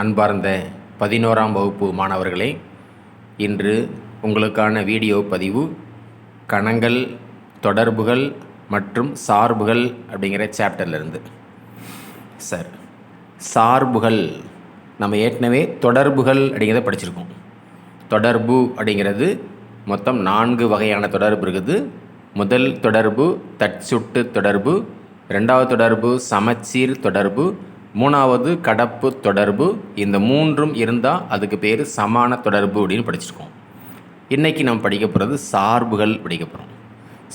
அன்பார்ந்த 11ஆம் வகுப்பு மாணவர்களே, இன்று உங்களுக்கான வீடியோ பதிவு கணங்கள், தொடர்புகள் மற்றும் சார்புகள் அப்படிங்கிற சாப்டர்லேருந்து. சார், சார்புகள் நம்ம ஏற்கனவே தொடர்புகள் அப்படிங்கிறத படிச்சிருக்கோம். தொடர்பு அப்படிங்கிறது மொத்தம் 4 வகையான தொடர்பு இருக்குது. முதல் தொடர்பு தற்சுட்டு தொடர்பு, ரெண்டாவது தொடர்பு சமச்சீர் தொடர்பு, மூணாவது கடப்பு தொடர்பு. இந்த மூன்றும் இருந்தால் அதுக்கு பேர் சமான தொடர்பு அப்படின்னு படிச்சிருக்கோம். இன்றைக்கி நம்ம படிக்க போகிறது சார்புகள் படிக்க போகிறோம்.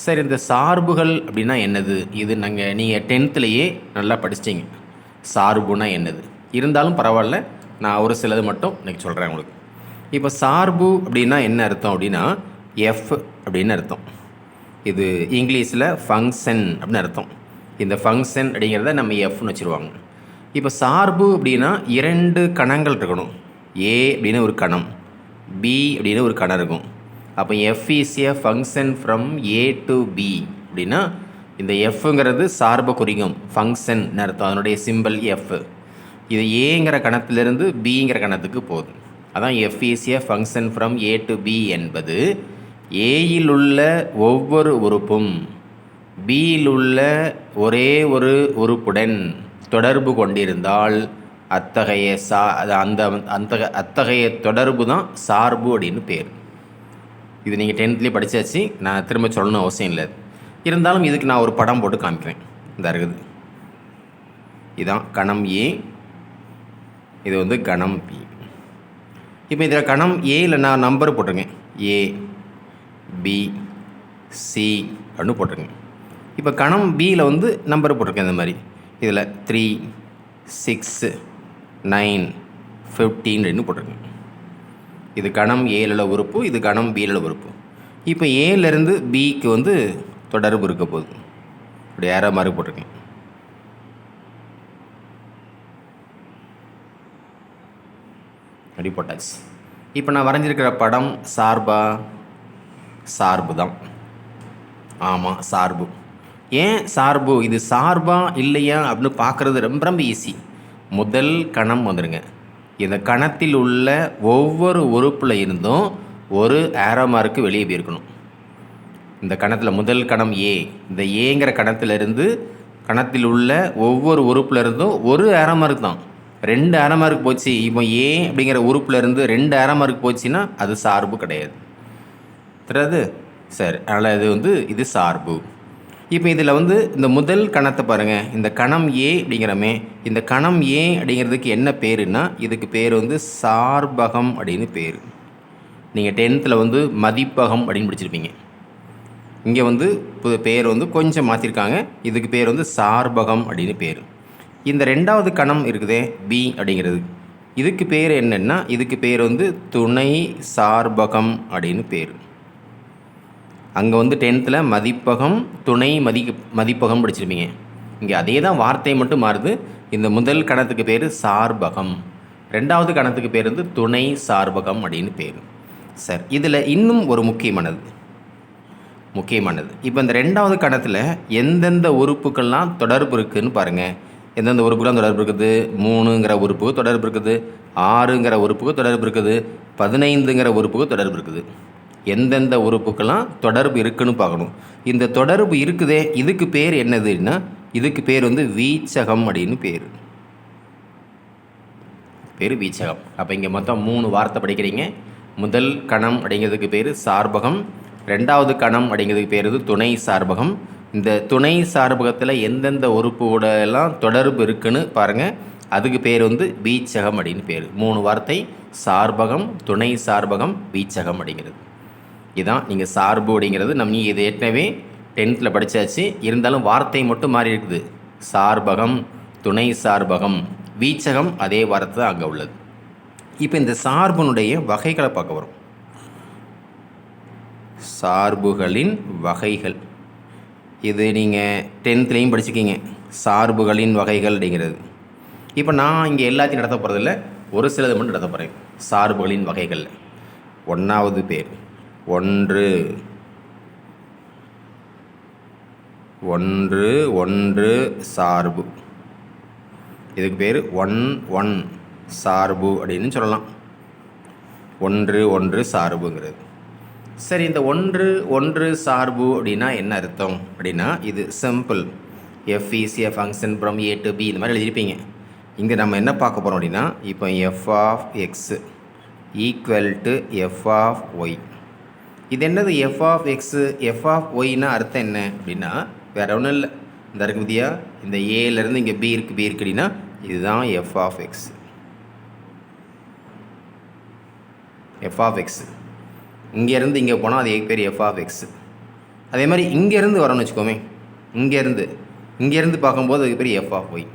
சரி, இந்த சார்புகள் அப்படின்னா என்னது? இது நீங்கள் 10th நல்லா படிச்சிட்டிங்க. சார்புனா என்னது இருந்தாலும் பரவாயில்ல, நான் ஒரு சிலது மட்டும் இன்றைக்கி சொல்கிறேன் உங்களுக்கு. இப்போ சார்பு அப்படின்னா என்ன அர்த்தம் அப்படின்னா எஃப் அப்படின்னு அர்த்தம். இது இங்கிலீஷில் ஃபங்க்ஷன் அப்படின்னு அர்த்தம். இந்த ஃபங்க்ஷன் அப்படிங்கிறத நம்ம எஃப்னு வச்சுருவாங்க. இப்போ சார்பு அப்படின்னா 2 கணங்கள் இருக்கணும். ஏ அப்படின்னு ஒரு கணம், பி அப்படின்னு ஒரு கணம் இருக்கும். அப்போ f is a function from A to B அப்படின்னா இந்த எஃப்ங்கிறது சார்பை குறிக்கும். ஃபங்க்ஷன் அர்த்தம், அதனுடைய சிம்பிள் எஃப். இது ஏங்கிற கணத்திலிருந்து பிங்கிற கணத்துக்கு போகுது. அதான் f is a function from A to B என்பது ஏயில் உள்ள ஒவ்வொரு உறுப்பும் பியில் உள்ள ஒரே ஒரு உறுப்புடன் தொடர்பு கொண்டிருந்தால் அத்தகைய அத்தகைய தொடர்பு தான் சார்பு அப்படின்னு பேர். இது நீங்கள் 10th படித்தாச்சு, நான் திரும்ப சொல்லணும் அவசியம் இல்லை. இருந்தாலும் இதுக்கு நான் ஒரு படம் போட்டு காமிக்கிறேன். இந்த இருக்குது, இதுதான் கணம் ஏ, இது வந்து கணம் பி. இப்போ இதில் கணம் ஏயில் நான் நம்பர் போட்டிருக்கேன், ஏ பி சி அப்படின்னு போட்டிருக்கேன். இப்போ கணம் பியில் வந்து நம்பர் போட்டிருக்கேன். இந்த மாதிரி இதில் 3, 6, 9, 15 போட்டிருக்கேன். இது கணம் ஏல உறுப்பு, இது கணம் பியில் உறுப்பு. இப்போ ஏலேருந்து பிக்கு வந்து தொடர்பு இருக்க போகுது. இப்படி ஏற மாதிரி போட்டிருக்கேன். அப்படி போட்டாச்சு. இப்போ நான் வரைஞ்சிருக்கிற படம் சார்பா? சார்பு தான். ஆமாம், சார்பு. ஏன் சார்பு? இது சார்பா இல்லையா அப்படின்னு பார்க்குறது ரொம்ப ரொம்ப ஈஸி. முதல் கணம் வந்துடுங்க. இந்த கணத்தில் உள்ள ஒவ்வொரு உறுப்பில் இருந்தும் ஒரு ஏரோ மார்க்கு வெளியே போயிருக்கணும். இந்த கணத்தில் முதல் கணம் ஏ, இந்த ஏங்கிற கணத்திலிருந்து கணத்தில் உள்ள ஒவ்வொரு உறுப்பில் இருந்தும் ஒரு ஏரோ மார்க் தான். 2 ஏரோ மார்க் போச்சு. இப்போ ஏ அப்படிங்கிற உறுப்பில் இருந்து 2 ஏரோ மார்க் போச்சுன்னா அது சார்பு கிடையாது. தெரியாது? சரி, அதனால் இது சார்பு. இப்போ இதில் வந்து இந்த முதல் கணத்தை பாருங்கள். இந்த கணம் ஏ அப்படிங்கிறமே, இந்த கணம் ஏ அப்படிங்கிறதுக்கு என்ன பேருன்னா இதுக்கு பேர் வந்து சார்பகம் அப்படின்னு பேர். நீங்கள் 10th வந்து மதிப்பகம் அப்படின்னு படிச்சிருப்பீங்க. இங்கே வந்து பேர் வந்து கொஞ்சம் மாற்றிருக்காங்க. இதுக்கு பேர் வந்து சார்பகம் அப்படின்னு பேர். இந்த 2வது கணம் இருக்குதே பி அப்படிங்கிறது, இதுக்கு பேர் என்னென்னா இதுக்கு பேர் வந்து துணை சார்பகம் அப்படின்னு பேர். அங்கே வந்து 10th மதிப்பகம் துணை மதிப்பகம் படிச்சிருப்பீங்க. இங்கே அதே தான், வார்த்தை மட்டும் மாறுது. இந்த முதல் கணத்துக்கு பேர் சார்பகம், 2வது கணத்துக்கு பேர் வந்து துணை சார்பகம் அப்படின்னு பேர். சார், இதில் இன்னும் ஒரு முக்கியமானது. இப்போ இந்த 2வது கணத்தில் எந்தெந்த உறுப்புக்கள்லாம் தொடர்பு இருக்குதுன்னு பாருங்கள். எந்தெந்த உறுப்புக்கெல்லாம் தொடர்பு இருக்குது? 3ங்கிற உறுப்புக்கு தொடர்பு இருக்குது, 6ங்கிற உறுப்புக்கு தொடர்பு இருக்குது, 15ங்கிற உறுப்புக்கு தொடர்பு இருக்குது. எந்தெந்த உறுப்புக்கெல்லாம் தொடர்பு இருக்குன்னு பார்க்கணும். இந்த தொடர்பு இருக்குதே, இதுக்கு பேர் என்னதுன்னா இதுக்கு பேர் வந்து வீச்சகம் அப்படின்னு பேர். வீச்சகம். அப்போ இங்கே மொத்தம் 3 வார்த்தை படிக்கிறீங்க. முதல் கணம் அப்படிங்கிறதுக்கு பேர் சார்பகம், 2வது கணம் அப்படிங்கிறதுக்கு பேர் துணை சார்பகம். இந்த துணை சார்பகத்தில் எந்தெந்த உறுப்போட எல்லாம் தொடர்பு இருக்குன்னு பாருங்கள். அதுக்கு பேர் வந்து வீச்சகம் அப்படின்னு பேர். 3 வார்த்தை: சார்பகம், துணை சார்பகம், வீச்சகம் அப்படிங்கிறது. இதுதான் நீங்கள் சார்பு அப்படிங்கிறது. நீங்கள் இது ஏற்கனவே 10th படித்தாச்சு. இருந்தாலும் வார்த்தை மட்டும் மாறி இருக்குது. சார்பகம், துணை சார்பகம், வீச்சகம் அதே வார்த்தை தான் அங்கே உள்ளது. இப்போ இந்த சார்புனுடைய வகைகளை பார்க்க வரும். சார்புகளின் வகைகள் இது நீங்கள் 10th படிச்சுக்கிங்க. சார்புகளின் வகைகள் அப்படிங்கிறது. இப்போ நான் இங்கே எல்லாத்தையும் நடத்த போகிறதில்ல, ஒரு சிலது மட்டும் நடத்த போகிறேன். சார்புகளின் வகைகள் 1வது பேர் 1 1 சார்பு. இதுக்கு பேர் 1 1 சார்பு அப்படின்னு சொல்லலாம். ஒன்று ஒன்று சார்புங்கிறது. சரி, இந்த ஒன்று ஒன்று சார்பு அப்படின்னா என்ன அர்த்தம் அப்படின்னா, இது simple. F is a function from A to B, இந்த மாதிரி எழுதியிருப்பீங்க. இங்கே நம்ம என்ன பார்க்க போகிறோம் அப்படின்னா, இப்போ F of X equal to F of Y. இது என்னது F of X F of ஒய்னா அர்த்தம் என்ன அப்படின்னா, வேறு ஒன்றும் இல்லை. இந்த இருக்கு பற்றியா, இந்த ஏலேருந்து இங்கே பி இருக்குது அப்படின்னா இதுதான் f of x. F of x இங்கேருந்து இங்கே போனால் அது பேர் எஃப் ஆஃப் எக்ஸ். அதே மாதிரி இங்கேருந்து வரோன்னு வச்சுக்கோமே, இங்கேருந்து பார்க்கும்போது அதுக்கு பேர் எஃப் ஆஃப் ஒய்.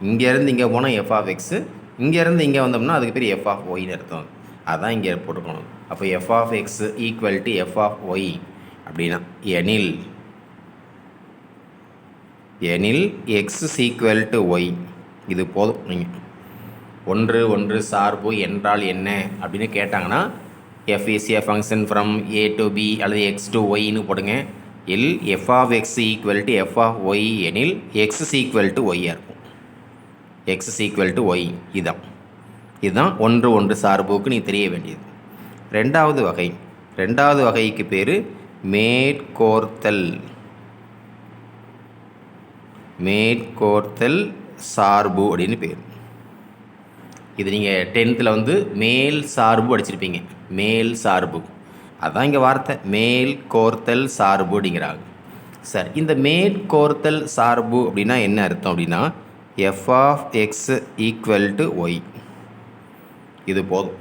இங்கேருந்து இங்கே போனால் எஃப் ஆஃப் எக்ஸு, இங்கேருந்து இங்கே வந்தோம்னா அதுக்கு பேர் எஃப் ஆஃப் ஒய்னு அர்த்தம். அதுதான் இங்கே போட்டுக்கணும். அப்போ F of X equal to F of y அப்படின்னா எனில் எக்ஸ் ஈக்குவல் டு ஒய். இது போதும். நீங்கள் ஒன்று ஒன்று சார்பு என்றால் என்ன அப்படின்னு கேட்டாங்கன்னா, F is a function from A to B அல்லது எக்ஸ் டு ஒய்னு போடுங்க. F of X equal to F of Y எனில் எக்ஸ் ஈக்குவல் டு ஒய்யாக இருக்கும். X equal to Y. இதுதான் ஒன்று ஒன்று சார்புக்கு நீ தெரிய வேண்டியது. ரெண்டாவது வகைக்கு பேர் மேற்கோர்த்தல் சார்பு அப்படின்னு பேர். இது நீங்கள் 10th மேல் சார்பு அடிச்சிருப்பீங்க. மேல் சார்பு அதுதான் இங்கே வார்த்தை. மேல் கோர்த்தல் சார்பு அப்படிங்கிறாங்க. சார், இந்த மேற்கோர்த்தல் சார்பு அப்படின்னா என்ன அர்த்தம் அப்படின்னா, F of X equal to Y. இது போதும்.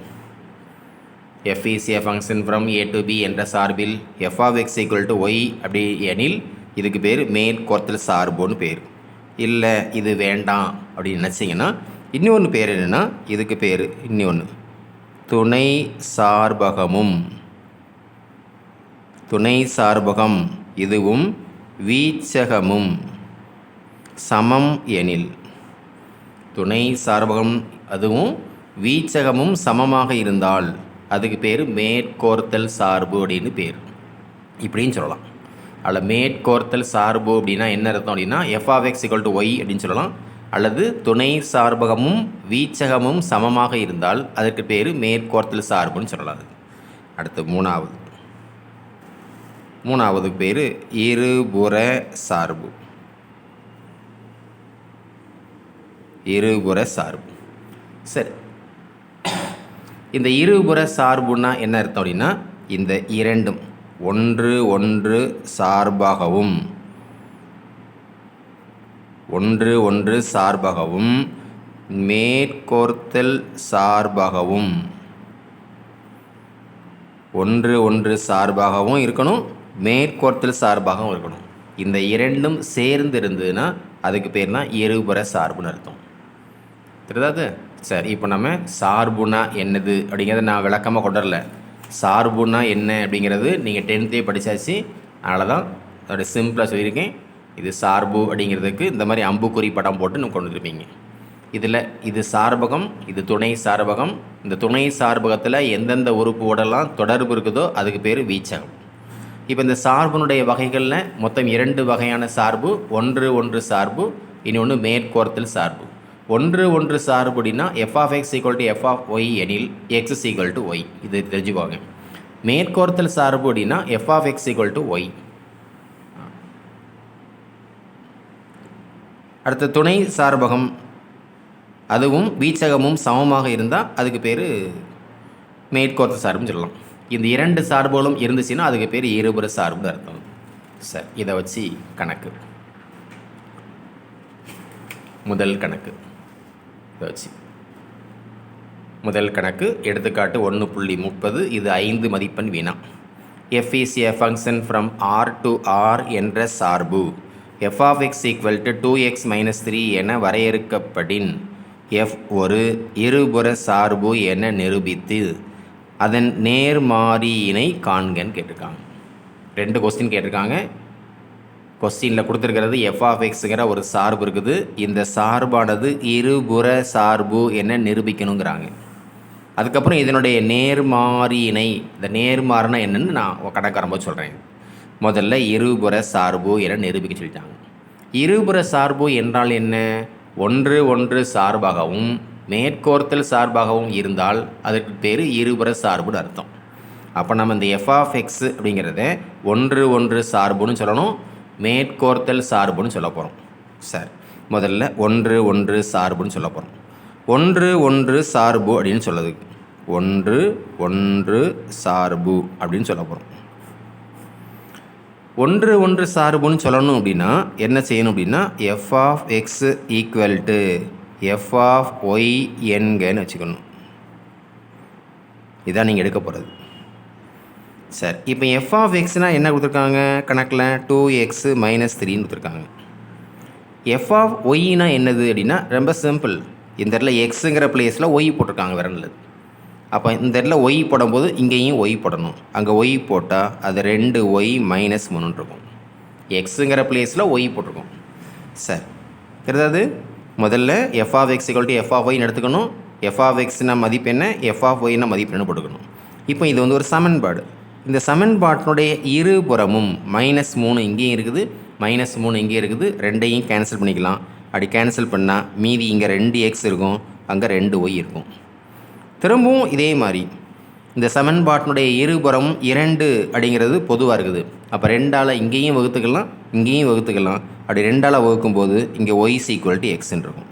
F is a function from A to B என்ற சார்பில் F of X equal to Y அப்படி எனில் இதுக்கு பேர் மேற்கோர்த்தல் சார்புன்னு பேர். இல்லை இது வேண்டாம் அப்படின்னு நினச்சிங்கன்னா இன்னொன்று பேர் என்னென்னா, இதுக்கு பேர் இன்னொன்று துணை சார்பகம். இதுவும் வீச்சகமும் சமம் எனில், துணை சார்பகம் அதுவும் வீச்சகமும் சமமாக இருந்தால் அதுக்கு பேர் மேற்கோர்த்தல் சார்பு அப்படின்னு பேர். இப்படின்னு சொல்லலாம். அதில் மேற்கோர்த்தல் சார்பு அப்படின்னா என்ன அர்த்தம் அப்படின்னா, F of X equal to Y அப்படின்னு சொல்லலாம். அல்லது துணை சார்பகமும் வீச்சகமும் சமமாக இருந்தால் அதற்கு பேர் மேற்கோர்த்தல் சார்புன்னு சொல்லலாம். அடுத்து மூணாவது பேர் இருபுற சார்பு. சரி, இந்த இருபுற சார்புன்னா என்ன அர்த்தம் அப்படின்னா, இந்த இரண்டும் ஒன்று ஒன்று சார்பாகவும் மேற்கோர்த்தல் சார்பாகவும் இருக்கணும், மேற்கோர்த்தல் சார்பாகவும் இருக்கணும். இந்த இரண்டும் சேர்ந்து இருந்ததுன்னா அதுக்கு பேர் தான் இருபுற சார்புன்னு அர்த்தம். தெரியாது? சரி, இப்போ நம்ம சார்புனா என்னது அப்படிங்கிறத நான் விளக்கமாக கொண்டுடல. சார்புனா என்ன அப்படிங்கிறது நீங்கள் 10th படித்தாச்சு. அதனால தான் அதோட சிம்பிளாக சொல்லியிருக்கேன். இது சார்பு அப்படிங்கிறதுக்கு இந்த மாதிரி அம்புக்குறி படம் போட்டு நம்ம கொண்டு வந்துருப்பீங்க. இது சார்பகம், இது துணை சார்பகம். இந்த துணை சார்பகத்தில் எந்தெந்த உறுப்போடெல்லாம் தொடர்பு இருக்குதோ அதுக்கு பேர் வீச்சகம். இப்போ இந்த சார்புனுடைய வகைகளில் மொத்தம் 2 வகையான சார்பு. ஒன்று ஒன்று சார்பு, இன்னொன்று மேற்கோர்த்தல் சார்பு. ஒன்று ஒன்று சார்பு அப்படின்னா F of X equal to F of Y எனில் எக்ஸ் ஈக்குவல் டு ஒய். இது தெரிஞ்சுக்குவாங்க. மேற்கோர்த்தல் சார்பு அப்படின்னா F of X equal to Y. அடுத்த துணை சார்பகம் அதுவும் வீச்சகமும் சமமாக இருந்தால் அதுக்கு பேர் மேற்கோர்த்தல் சார்புன்னு சொல்லலாம். இந்த 2 சார்புகளும் இருந்துச்சுன்னா அதுக்கு பேர் இருபுற சார்புன்னு அர்த்தம். சரி, இதை வச்சு முதல் கணக்கு எடுத்துக்காட்டு 1.30. இது 5 மதிப்பெண் வினா. F is a function from R to R என்ற சார்பு F of X equal to 2x - 3 என வரையறுக்கப்படின் எஃப் ஒரு இருபுற சார்பு என நிரூபித்து அதன் நேர்மாறியினை காண்கன்னு கேட்டிருக்காங்க. 2 கொஸ்டின் கேட்டிருக்காங்க. கொஸ்டினில் கொடுத்துருக்கிறது எஃப் ஆஃப் எக்ஸுங்கிற ஒரு சார்பு இருக்குது. இந்த சார்பானது இருபுற சார்பு என நிரூபிக்கணுங்கிறாங்க. அதுக்கப்புறம் இதனுடைய நேர்மாறியினை, இந்த நேர்மாறுனா என்னென்னு நான் கணக்கு வரும்போது சொல்கிறேன். முதல்ல இருபுற சார்பு என நிரூபிக்க சொல்லிட்டாங்க. இருபுற சார்பு என்றால் என்ன? ஒன்று ஒன்று சார்பாகவும் மேற்கோர்த்தல் சார்பாகவும் இருந்தால் அதற்கு பேர் இருபுற சார்புன்னு அர்த்தம். அப்போ நம்ம இந்த எஃப் ஆஃப் எக்ஸ் அப்படிங்கிறத ஒன்று ஒன்று சார்புன்னு சொல்லணும், மேற்கோர்த்தல் சார்புன்னு சொல்ல போகிறோம். சரி, முதல்ல ஒன்று ஒன்று சார்புன்னு சொல்ல போகிறோம். ஒன்று ஒன்று சார்பு அப்படின்னு சொல்லுது, ஒன்று ஒன்று சார்பு அப்படின்னு சொல்ல போகிறோம். ஒன்று ஒன்று சார்புன்னு சொல்லணும் அப்படின்னா என்ன செய்யணும் அப்படின்னா F of X equal to F of Y என்கன்னு வச்சுக்கணும். இதான் நீங்கள் எடுக்க போகிறது. சரி, இப்போ எஃப் ஆஃப் எக்ஸ்னால் என்ன கொடுத்துருக்காங்க கணக்கில் 2x - 3ன்னு கொடுத்துருக்காங்க. எஃப் ஆஃப் ஒய்னா என்னது அப்படின்னா ரொம்ப சிம்பிள். இந்த இடத்துல எக்ஸுங்கிற பிளேஸில் ஒய் போட்டிருக்காங்க, வேற நல்லது. அப்போ இந்த இடத்துல ஒய் போடும்போது இங்கேயும் ஒய் போடணும். அங்கே ஒய் போட்டால் அது 2y - 3 இருக்கும். எக்ஸுங்கிற பிளேஸில் ஒய் போட்டிருக்கோம். சரி, தெரியாது. முதல்ல F of X equal to F of ஒய்னு எடுத்துக்கணும். எஃப் ஆஃப் எக்ஸ்னா மதிப்பு என்ன, எஃப் ஆஃப் ஒய்னா மதிப்பு என்ன போட்டுக்கணும். இப்போ இது வந்து ஒரு சமன்பாடு. இந்த சமன்பாட்டினுடைய இருபுறமும் -3 இங்கேயும் இருக்குது, -3 இங்கேயும் இருக்குது. ரெண்டையும் கேன்சல் பண்ணிக்கலாம். அப்படி கேன்சல் பண்ணால் மீதி இங்கே 2x இருக்கும், அங்கே 2y இருக்கும். திரும்பவும் இதே மாதிரி இந்த சமன்பாட்டினுடைய இருபுறம் 2 அப்படிங்கிறது பொதுவாக இருக்குது. அப்போ 2ஆல் இங்கேயும் வகுத்துக்கலாம், இங்கேயும் வகுத்துக்கலாம். அப்படி 2ஆல் வகுக்கும்போது இங்கே y = x இருக்கும்.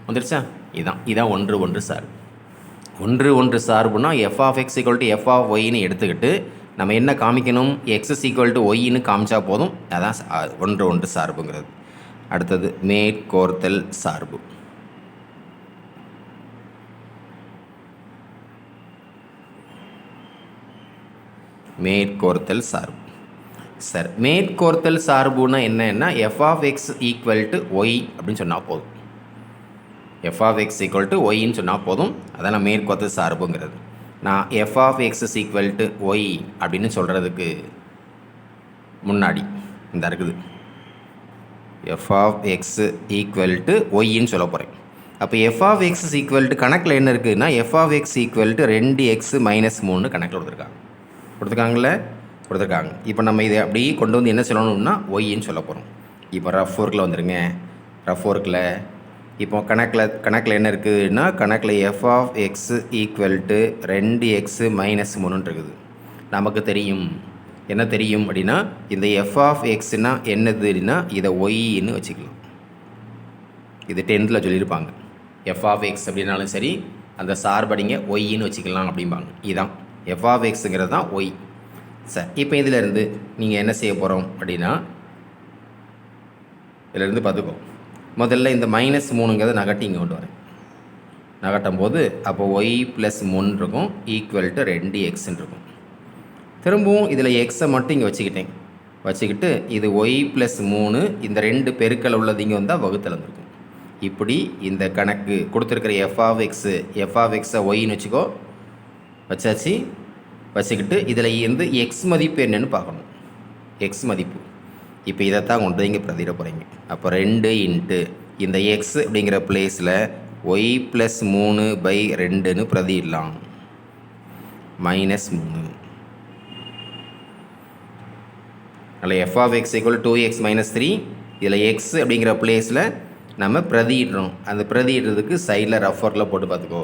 வந்துருச்சா? இதான் ஒன்று ஒன்று சார்பு. ஒன்று ஒன்று சார்புனா F of X equal to F of ஒய்னு எடுத்துக்கிட்டு நம்ம என்ன காமிக்கணும், எக்ஸ் ஈக்குவல் டு ஒய்னு காமிச்சா போதும். அதான் ஒன்று ஒன்று சார்புங்கிறது. அடுத்தது மேற்கோர்த்தல் சார்பு. மேற்கோர்த்தல் சார்பு. சார், மேற்கோர்த்தல் சார்புனா என்னன்னா F of X equal to Y அப்படின்னு சொன்னால் போதும். F of X equal to ஒய்ன்னு சொன்னால் போதும். அதான் மேற்கோர்த்தல் சார்புங்கிறது. நான் F of X equal to Y அப்படின்னு சொல்கிறதுக்கு முன்னாடி இந்த இருக்குது F of X equal to ஒய்ன்னு சொல்ல போகிறேன். அப்போ F of X equal to கணக்கில் என்ன இருக்குதுன்னா F of X equal to 2x - 3 கணக்கில் கொடுத்துருக்காங்களே. இப்போ நம்ம இதை அப்படியே கொண்டு வந்து என்ன சொல்லணும்னா ஒய்ன்னு சொல்ல போகிறோம். இப்போ ரஃப் ஒர்க்கில் வந்துடுங்க. ரஃப் ஒர்க்கில் இப்போ கணக்கில் என்ன இருக்குதுன்னா கணக்கில் F of X equal to 2x - 3 இருக்குது. நமக்கு தெரியும், என்ன தெரியும் அப்படின்னா இந்த எஃப் ஆஃப் எக்ஸ்னால் என்னது அப்படின்னா இதை ஒய்ன்னு வச்சுக்கலாம். இது 10th சொல்லியிருப்பாங்க. எஃப் ஆஃப் எக்ஸ் அப்படின்னாலும் சரி அந்த சார்படிங்க ஒய்ன்னு வச்சுக்கலாம் அப்படிம்பாங்க. இதுதான் எஃப் ஆஃப் எக்ஸுங்கிறது தான் ஒய். சார், இப்போ இதிலேருந்து நீங்கள் என்ன செய்ய போகிறோம் அப்படின்னா இதிலேருந்து பார்த்துக்கோ. முதல்ல இந்த -3ங்கிறத நகட்டி இங்கே கொண்டு வரேன். நகட்டும் போது அப்போ ஒய் + 3 இருக்கும் ஈக்குவல் டு 2xன்னு இருக்கும். திரும்பவும் இதில் எக்ஸை மட்டும் இங்கே வச்சுக்கிட்டு இது ஒய் + 3 இந்த 2 பெருக்கல் உள்ளது இங்கே வந்தால் வகுத்தல் வந்துருக்கும். இப்படி இந்த கணக்கு கொடுத்துருக்கிற எஃப் ஆஃப் எக்ஸை ஒய்ன்னு வச்சுக்கோ. வச்சுக்கிட்டு இதில் இருந்து எக்ஸ் மதிப்பு என்னன்னு பார்க்கணும். எக்ஸ் மதிப்பு இப்போ இதைத்தான் கொண்டு இங்கே பிரதிட போகிறீங்க. அப்போ 2 இன்ட்டு இந்த எக்ஸ் அப்படிங்கிற பிளேஸில் ஒய் + 3/2ன்னு பிரதிடலாம். -3. அதில் F of X equal 2x - 3. இதில் எக்ஸ் அப்படிங்கிற பிளேஸில் நம்ம பிரதிடுறோம். அந்த பிரதிடுறதுக்கு சைடில் ரஃப் ஒர்க்கில் போட்டு பார்த்துக்கோ.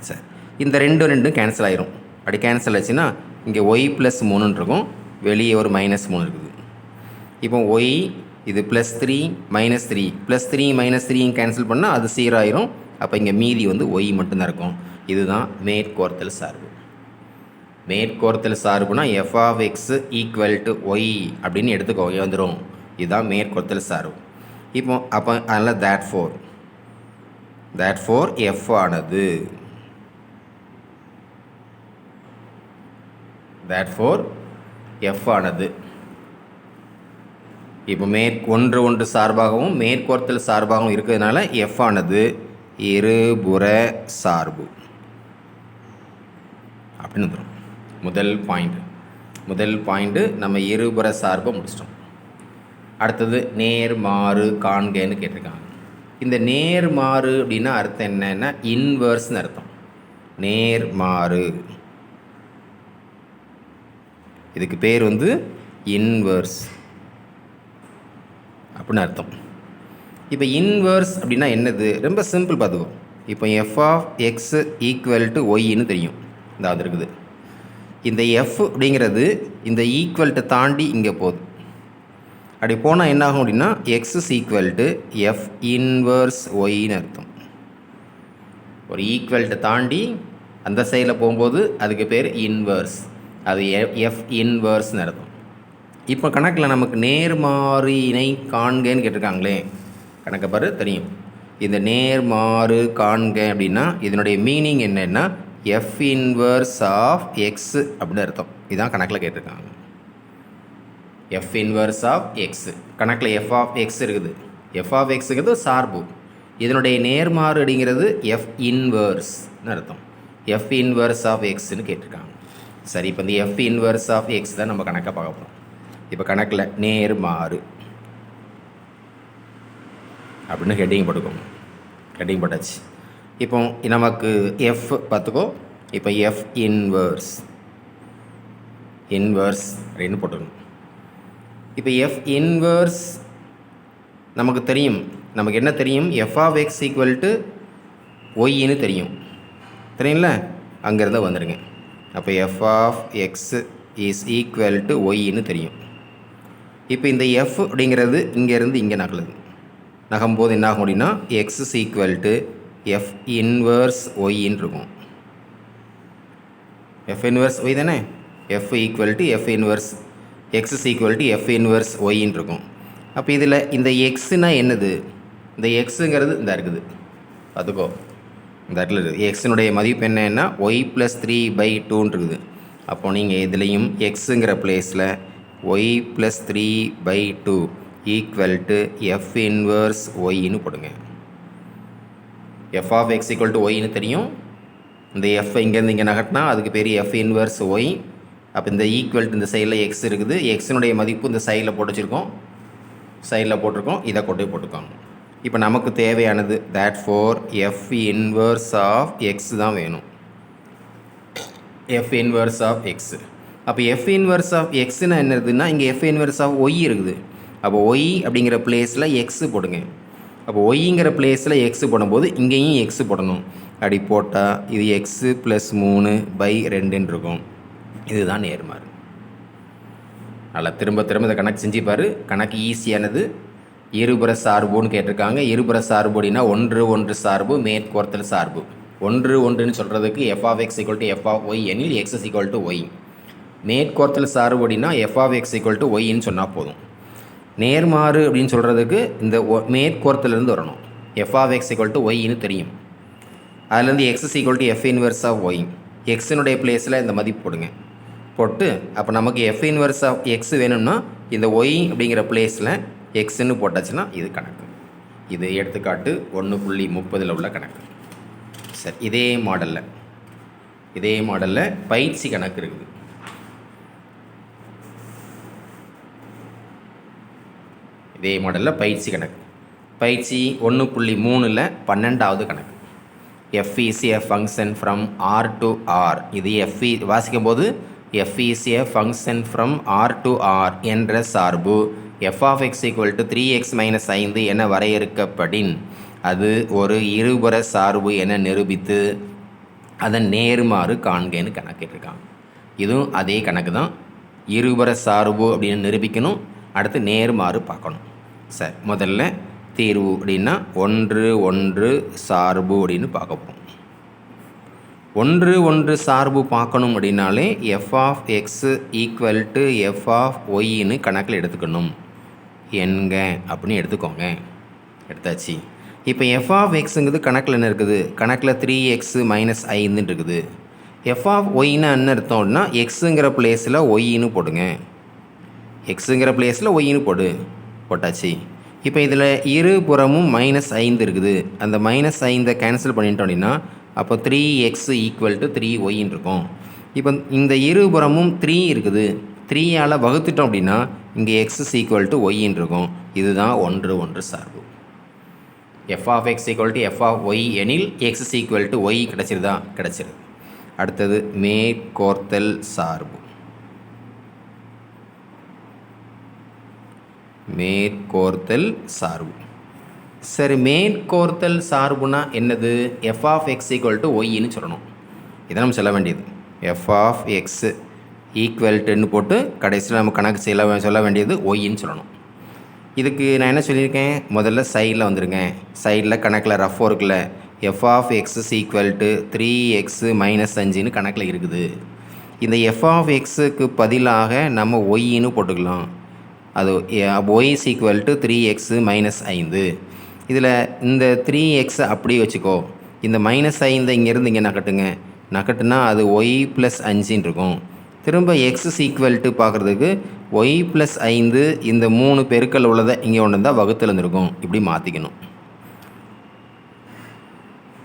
சரி, இந்த 2 கேன்சல் ஆயிரும். அப்படி கேன்சல் ஆச்சுன்னா இங்கே ஒய் + 3 இருக்கும், வெளியே ஒரு -3 இருக்குது. இப்போ ஒய் இது +3 -3 +3 -3 கேன்சல் பண்ணால் அது 0 ஆயிரும். அப்போ இங்கே மீதி வந்து ஒய் மட்டும்தான் இருக்கும். இதுதான் மேற்கோர்த்தல் சார்பு. மேற்கோர்த்தல் சார்புனா F of X equal to Y அப்படின்னு எடுத்துக்கோ, வந்துடும். இதுதான் மேற்கோர்த்தல் சார்பு. அப்போ அதனால் தேட்ஃபோர் எஃப் ஆனது இப்போ ஒன்று ஒன்று சார்பாகவும் மேற்கோர்த்தல் சார்பாகவும் இருக்கிறதுனால எஃப் ஆனது இருபுற சார்பு அப்படின்னு வந்துடும். முதல் பாயிண்ட்டு நம்ம இருபுற சார்பை முடிச்சிட்டோம். அடுத்தது நேர்மாறு காண்கன்னு கேட்டிருக்காங்க. இந்த நேர்மாறு அப்படின்னா அர்த்தம் என்னன்னா இன்வர்ஸ்னு அர்த்தம். நேர்மாறு இதுக்கு பேர் வந்து இன்வர்ஸ் அப்படின்னு அர்த்தம். இப்போ இன்வர்ஸ் அப்படின்னா என்னது? ரொம்ப சிம்பிள் பார்த்துக்கோ. இப்போ F of X equal to ஒய்ன்னு தெரியும். இந்த அது இருக்குது. இந்த எஃப் அப்படிங்கிறது இந்த ஈக்குவல்ட்டை தாண்டி இங்கே போகுது. அப்படி போனால் என்ன ஆகும் அப்படின்னா X is equal to F inverse ஒய்ன்னு அர்த்தம். ஒரு ஈக்குவல்ட்டை தாண்டி அந்த சைடில் போகும்போது அதுக்கு பேர் இன்வர்ஸ். அது எஃப் இன்வர்ஸ்னு அர்த்தம். இப்போ கணக்கில் நமக்கு நேர்மாறு இணை காண்கன்னு கேட்டிருக்காங்களே, கணக்கை பாரு தெரியும். இந்த நேர்மாறு காண்க அப்படின்னா இதனுடைய மீனிங் என்னென்னா எஃப் இன்வர்ஸ் ஆஃப் எக்ஸ் அப்படின்னு அர்த்தம். இதுதான் கணக்கில் கேட்டிருக்காங்க. F inverse of X. கணக்கில் எஃப் ஆஃப் எக்ஸ் இருக்குது. எஃப் ஆஃப் எக்ஸுங்கிறது சார்பு. இதனுடைய நேர்மாறு அப்படிங்கிறது எஃப் இன்வர்ஸ்னு அர்த்தம். எஃப் இன்வர்ஸ் ஆஃப் எக்ஸ்ன்னு கேட்டிருக்காங்க. சரி, இப்போ இந்த எஃப் இன்வர்ஸ் ஆஃப் எக்ஸ் தான் நம்ம கணக்கை பார்க்க போகிறோம். இப்போ கணக்கில் நேர்மாறு அப்படின்னு ஹெட்டிங் போட்டுக்கோங்க. ஹெட்டிங் போட்டாச்சு. இப்போ நமக்கு எஃப் பார்த்துக்கோ. இப்போ எஃப் இன்வர்ஸ் அப்படின்னு போட்டுக்கணும். இப்போ எஃப் இன்வர்ஸ் நமக்கு தெரியும். நமக்கு என்ன தெரியும்? F of X equal to ஒய்ன்னு தெரியும். தெரியுங்கள? அங்கேருந்து வந்துடுங்க. அப்போ F of X is equal to ஒய்ன்னு தெரியும். இப்போ இந்த எஃப் அப்படிங்கிறது இங்கேருந்து இங்கே நகரும்போது என்ன ஆகும் அப்படின்னா X is equal to F inverse ஒய்ன்னு இருக்கும். எஃப் இன்வர்ஸ் ஒய் தானே. F equal to F inverse X is equal to F inverse ஒய்ன்னு இருக்கும். அப்போ இதில் இந்த எக்ஸுனால் என்னது? இந்த எக்ஸுங்கிறது இந்த இருக்குது பார்த்துக்கோ. இந்த இடத்துல இருக்குது. எக்ஸினுடைய மதிப்பு என்னன்னா ஒய் ப்ளஸ் 3/2 இருக்குது. அப்போது நீங்கள் இதுலேயும் எக்ஸுங்கிற பிளேஸில் Y plus 3/2 equal to F inverse ஒய்ன்னு போடுங்க. F of X equal to ஒய்ன்னு தெரியும். இந்த எஃப் இங்கேருந்து இங்கே நகட்டினா அதுக்கு பேர் எஃப் இன்வர்ஸ் ஒய். அப்போ இந்த ஈக்குவல் டு இந்த சைடில் எக்ஸ் இருக்குது. எக்ஸினுடைய மதிப்பு இந்த சைடில் போட்டுருக்கோம். இதை கொண்டு போட்டுக்கோங்க. இப்போ நமக்கு தேவையானது therefore F inverse of X தான் வேணும். F inverse of X. அப்போ எஃப் இன்வர்ஸ் ஆஃப் எக்ஸ்னா என்னதுன்னா இங்கே எஃப் இன்வர்ஸ் ஆஃப் ஒய் இருக்குது. அப்போ ஒய் அப்படிங்கிற பிளேஸில் எக்ஸு போடுங்க. அப்போ ஒய்ங்கிற பிளேஸில் எக்ஸு போடும்போது இங்கேயும் எக்ஸு போடணும். அப்படி போட்டால் இது எக்ஸு ப்ளஸ் 3/2 இருக்கும். இதுதான் நேர்மாறு. அதில் திரும்ப இந்த கணக்கு செஞ்சுப்பார். கணக்கு ஈஸியானது. இருபுற சார்புன்னு கேட்டிருக்காங்க. இருபுற சார்பு அப்படின்னா 1 சார்பு மேற்கோர்த்தல் சார்பு. 1 சொல்கிறதுக்கு F of X equal to F of Y எனில் X is equal to Y. மேற்கோர்த்தல் சார்பு அப்படின்னா F of X equal to ஒய்ன்னு சொன்னால் போதும். நேர்மாறு அப்படின்னு சொல்கிறதுக்கு இந்த மேற்கோர்த்தலேருந்து வரணும். F of X equal to ஒய்ன்னு தெரியும். அதுலேருந்து X is equal to F inverse of Y. எக்ஸினுடைய பிளேஸில் இந்த மதிப்பு போடுங்க. போட்டு அப்போ நமக்கு எஃப் இன்வர்ஸ் ஆஃப் எக்ஸ் வேணும்னா இந்த ஒய் அப்படிங்கிற பிளேஸில் எக்ஸ்ன்னு போட்டாச்சுன்னா இது கணக்கு. இது எடுத்துக்காட்டு 1.30 உள்ள கணக்கு. சரி, இதே மாடலில் பயிற்சி கணக்கு இருக்குது. இதே மாடலில் பயிற்சி கணக்கு. பயிற்சி 1.3ல் 12வது கணக்கு. F is a function from R to R. இது எஃப் வாசிக்கும் போது F is a function from R to R என்ற சார்பு F of X equal to 3x - 5 என வரையறுக்கப்படின் அது ஒரு இருபுற சார்பு என நிரூபித்து அதன் நேர்மாறு காண்கன்னு கணக்கிட்டிருக்காங்க. இதுவும் அதே கணக்கு தான். இருபுற சார்பு அப்படின்னு நிரூபிக்கணும். அடுத்து நேர்மாறு பார்க்கணும். சரி, முதல்ல தீர்வு அப்படின்னா 1 சார்பு அப்படின்னு பார்க்க போகிறோம். 1 சார்பு பார்க்கணும் அப்படின்னாலே F of X equal to F of ஒய்ன்னு கணக்கில் எடுத்துக்கணும். என்க அப்படின்னு எடுத்துக்கோங்க. எடுத்தாச்சு. இப்போ எஃப் ஆஃப் எக்ஸுங்கிறது கணக்கில் என்ன இருக்குது? கணக்கில் 3x - 5 இருக்குது. எஃப் ஆஃப் ஒய்னா என்ன அர்த்தம் அப்படின்னா எக்ஸுங்கிற பிளேஸில் ஒய்ன்னு போடுங்க. எக்ஸுங்கிற பிளேஸில் ஒய்ன்னு போட்டாச்சு. இப்போ இதில் இருபுறமும் -5 இருக்குது. அந்த -5 கேன்சல் பண்ணிட்டோம் அப்படின்னா அப்போ 3x ஈக்குவல் டு 3yன்னு இருக்கும். இப்போ இந்த இருபுறமும் 3 இருக்குது. 3ஆல் வகுத்துட்டோம் அப்படின்னா இங்கே x ஈக்குவல் டு ஒய்ன்னு இருக்கும். இதுதான் 1 சார்பு. F of X equal to F of Y எனில் எக்ஸ் ஈக்குவல் டு ஒய் கிடச்சிருதா? கிடச்சிருது. அடுத்தது மேற்கோர்த்தல் சார்பு. மேற்கோர்த்தல் சார்பு சரி, மேற்கோர்த்தல் சார்புனா என்னது? F of X equal to ஒய்ன்னு சொல்லணும். இதை நம்ம சொல்ல வேண்டியது. எஃப் ஆஃப் எக்ஸ் ஈக்குவல் டுன்னு போட்டு கடைசியில் நம்ம கணக்கு சொல்ல வேண்டியது ஒய்ன்னு சொல்லணும். இதுக்கு நான் என்ன சொல்லியிருக்கேன்? முதல்ல சைடில் வந்துருங்க. சைடில் கணக்கில் ரஃப் ஒர்க்கில் F of X equal to 3x - 5ன்னு கணக்கில் இருக்குது. இந்த எஃப் ஆஃப் எக்ஸுக்கு பதிலாக நம்ம ஒய்ன்னு போட்டுக்கலாம். அது Y is equal to 3x - 5. இதில் இந்த 3x அப்படியே வச்சுக்கோ. இந்த -5 இங்கேருந்து இங்கே நகட்டுனா அது ஒய் ப்ளஸ் 5ன்னு இருக்கும். திரும்ப எக்ஸ் ஈக்குவல் டு பார்க்குறதுக்கு ஒய் ப்ளஸ் 5 இந்த 3 பெருக்கல் உள்ளதை இங்கே ஒன்று இருந்தால் வகுத்தில் இருந்திருக்கும். இப்படி மாற்றிக்கணும்.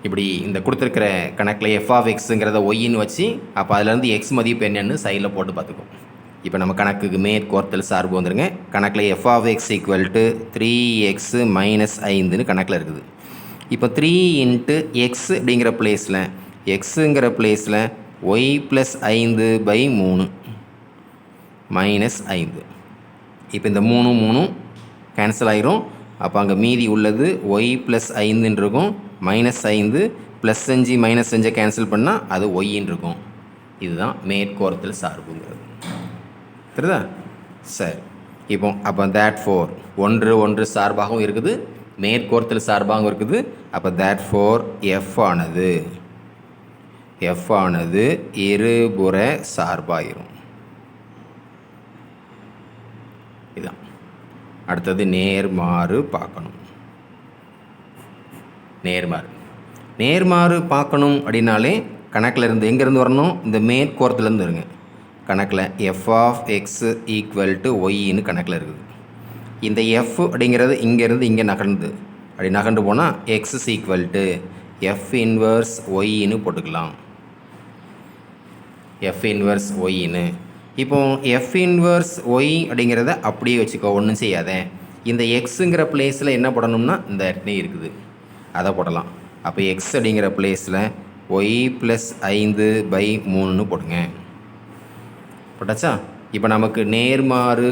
இப்படி இந்த கொடுத்துருக்கிற கணக்கில் எஃப் ஆஃப் எக்ஸுங்கிறத ஒய்ன்னு வச்சு அப்போ அதிலேருந்து எக்ஸ் மதிப்பு என்னென்னு சைடில் போட்டு பார்த்துக்கும். இப்போ நம்ம கணக்குக்கு மேற்கோர்த்தல் சார்பு வந்துருங்க. கணக்கில் F of X equal to 3x - 5ன்னு கணக்கில் இருக்குது. இப்போ 3 × எக்ஸ் அப்படிங்கிற பிளேஸில் எக்ஸுங்கிற பிளேஸில் ஒய் ப்ளஸ் 5/3 -5. இப்போ இந்த 3 கேன்சல் ஆகிரும். அப்போ அங்கே மீதி உள்ளது ஒய் ப்ளஸ் 5ன்னு இருக்கும். -5 +5 -5 கேன்சல் பண்ணால் அது ஒய்ன்னு இருக்கும். இதுதான் மேற்கோர்த்தல் சார்புங்கிறது. தெரியுதா? சரி, இப்போ அப்போ therefore 1 சார்பாகவும் இருக்குது, மேற்கோர்த்தல் சார்பாகவும் இருக்குது. அப்போ therefore எஃப் ஆனது இருபுற சார்பாயிரும். இதுதான். அடுத்தது நேர்மாறு பார்க்கணும். நேர்மாறு பார்க்கணும் அப்படின்னாலே கணக்கில் இருந்து எங்கேருந்து வரணும்? இந்த மேற்கோரத்துலேருந்து இருங்க. கணக்கில் F of X equal to ஒய்ன்னு கணக்கில் இருக்குது. இந்த எஃப் அப்படிங்கிறது இங்கேருந்து இங்கே நகர்ந்து போனால் X equal to F inverse ஒய்ன்னு போட்டுக்கலாம். எஃப் இன்வர்ஸ் ஒய்ன்னு. இப்போ எஃப் இன்வர்ஸ் ஒய் அப்படிங்கிறத அப்படியே வச்சுக்கோ, ஒன்றும் செய்யாத. இந்த எக்ஸுங்கிற பிளேஸில் என்ன போடணும்னா இந்த இடத்துல இருக்குது, அதை போடலாம். அப்போ எக்ஸ் அப்படிங்கிற பிளேஸில் ஒய் ப்ளஸ் 5/3ன்னு போடுங்க. போட்டாச்சா? இப்போ நமக்கு நேர்மாறு